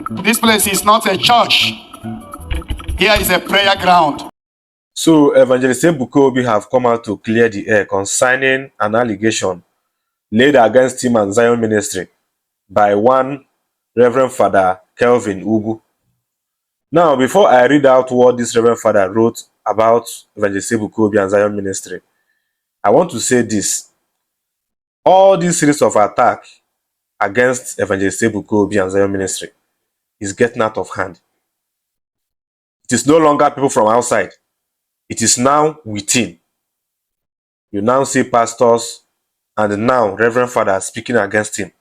This place is not a church. Here is a prayer ground. So Evangelist Ebuka Obi have come out to clear the air concerning an allegation laid against him and Zion Ministry by one Reverend Father Kelvin Ugwu. Now, before I read out what this Reverend Father wrote about Evangelist Ebuka Obi and Zion Ministry, I want to say this. All these series of attack against Evangelist Ebuka Obi and Zion Ministry is getting out of hand. It is no longer people from outside. It is now within. You now see pastors and now Reverend Father speaking against him.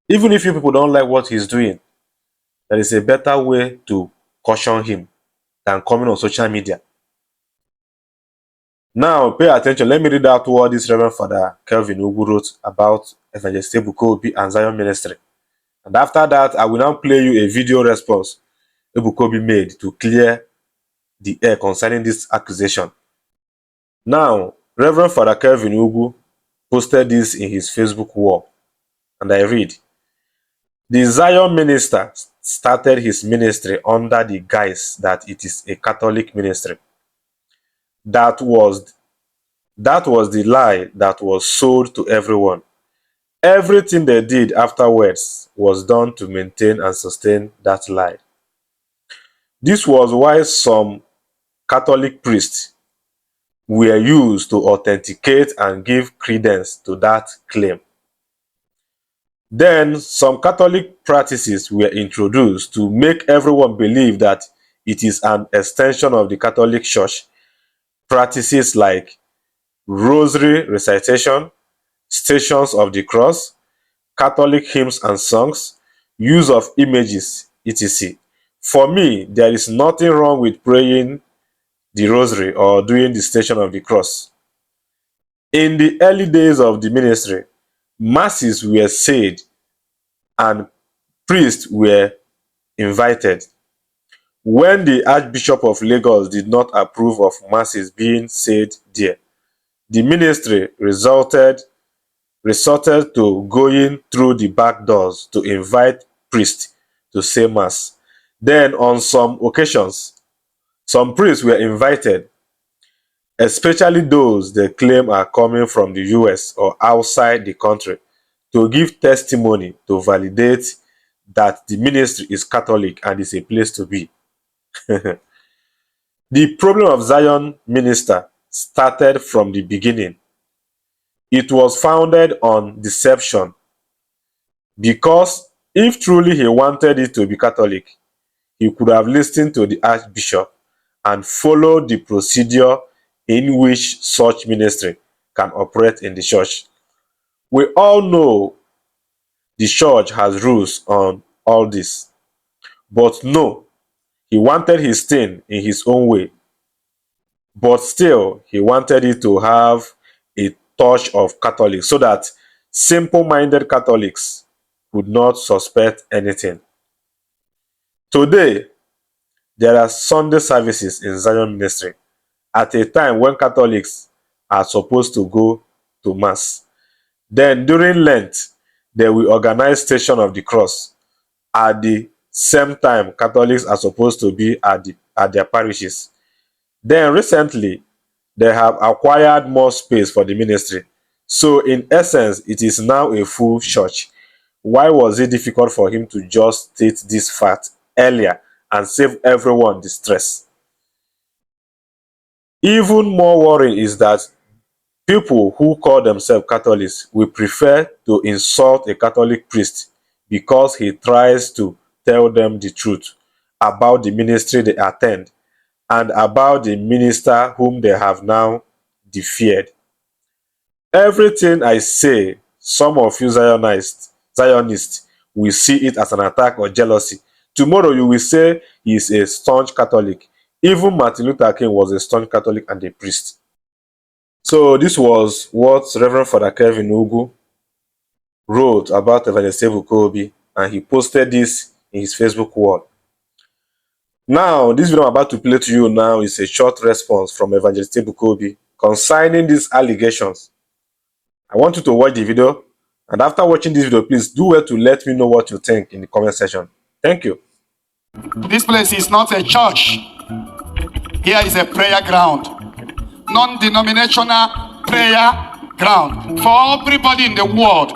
Even if you people don't like what he's doing, there is a better way to caution him than coming on social media. Now, pay attention. Let me read out what this Reverend Father Kelvin Ugwu wrote about Evangelist Ebuka Obi and Zion Ministry. And after that, I will now play you a video response Ebuka Obi made to clear the air concerning this accusation. Now, Reverend Father Kelvin Ugwu posted this in his Facebook wall. And I read, "The Zion minister started his ministry under the guise that it is a Catholic ministry. That was the lie that was sold to everyone. Everything they did afterwards was done to maintain and sustain that lie. This was why some Catholic priests were used to authenticate and give credence to that claim. Then some Catholic practices were introduced to make everyone believe that it is an extension of the Catholic Church. Practices like rosary recitation, stations of the cross, Catholic hymns and songs, use of images, etc. For me, there is nothing wrong with praying the rosary or doing the station of the cross. In the early days of the ministry, masses were said and priests were invited. When the Archbishop of Lagos did not approve of masses being said there, the ministry resorted to going through the back doors to invite priests to say mass. Then on some occasions, some priests were invited, especially those they claim are coming from the US or outside the country, to give testimony to validate that the ministry is Catholic and is a place to be. The problem of Zion minister started from the beginning. It was founded on deception, because if truly he wanted it to be Catholic, he could have listened to the Archbishop and followed the procedure in which such ministry can operate in the church. We all know the church has rules on all this, but no, he wanted his thing in his own way. But still, he wanted it to have a touch of Catholic so that simple-minded Catholics would not suspect anything. Today, there are Sunday services in Zion Ministry at a time when Catholics are supposed to go to Mass. Then during Lent, they will organize Station of the Cross. At the same time, Catholics are supposed to be at their parishes. Then recently, they have acquired more space for the ministry. So in essence, it is now a full church. Why was it difficult for him to just state this fact earlier and save everyone the stress? Even more worrying is that people who call themselves Catholics will prefer to insult a Catholic priest because he tries to tell them the truth about the ministry they attend and about the minister whom they have now defied. Everything I say, some of you Zionists will see it as an attack or jealousy. Tomorrow you will say he is a staunch Catholic. Even Martin Luther King was a staunch Catholic and a priest. So this was what Reverend Father Kelvin Ugwu wrote about Evangelist Ebuka Obi, and he posted this in his Facebook wall. Now, this video I'm about to play to you now is a short response from Evangelist Ebuka Obi concerning these allegations. I want you to watch the video, and after watching this video, please do well to let me know what you think in the comment section. Thank you. This place is not a church. Here is a prayer ground. Non-denominational prayer ground for everybody in the world.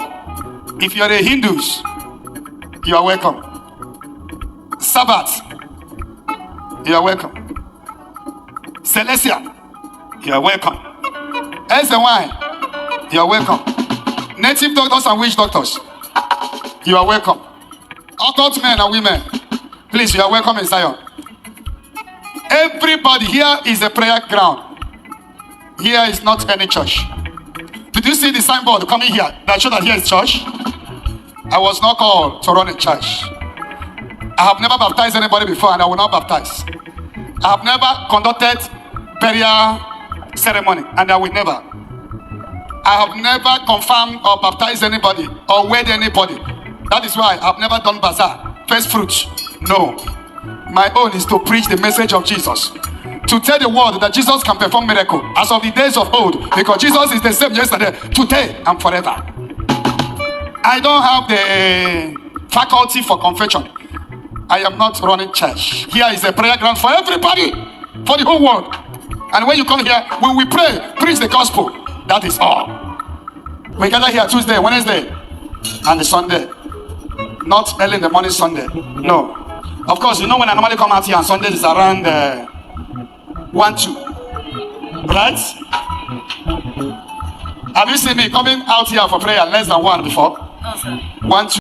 If you're a Hindus, you are welcome. Sabbath, you are welcome. Celestia, you are welcome. SNY, you are welcome. Native doctors and witch doctors, you are welcome. Occult men and women, please, you are welcome in Zion. Everybody here is a prayer ground. Here is not any church. Did you see the signboard coming here that showed that here is church? I was not called to run a church. I have never baptized anybody before, and I will not baptize. I have never conducted burial ceremony, and I will never. I have never confirmed or baptized anybody or wed anybody. That is why I have never done bazaar, first fruits. No. My own is to preach the message of Jesus. To tell the world that Jesus can perform miracles as of the days of old, because Jesus is the same yesterday, today, and forever. I don't have the faculty for confession. I am not running church. Here is a prayer ground for everybody, for the whole world. And when you come here, when we pray, preach the gospel. That is all. We gather here Tuesday, Wednesday, and the Sunday. Not early in the morning Sunday. No. Of course, you know when I normally come out here on Sundays, it's around 1, 2. Right? Have you seen me coming out here for prayer less than 1 before? No, sir. 1, 2.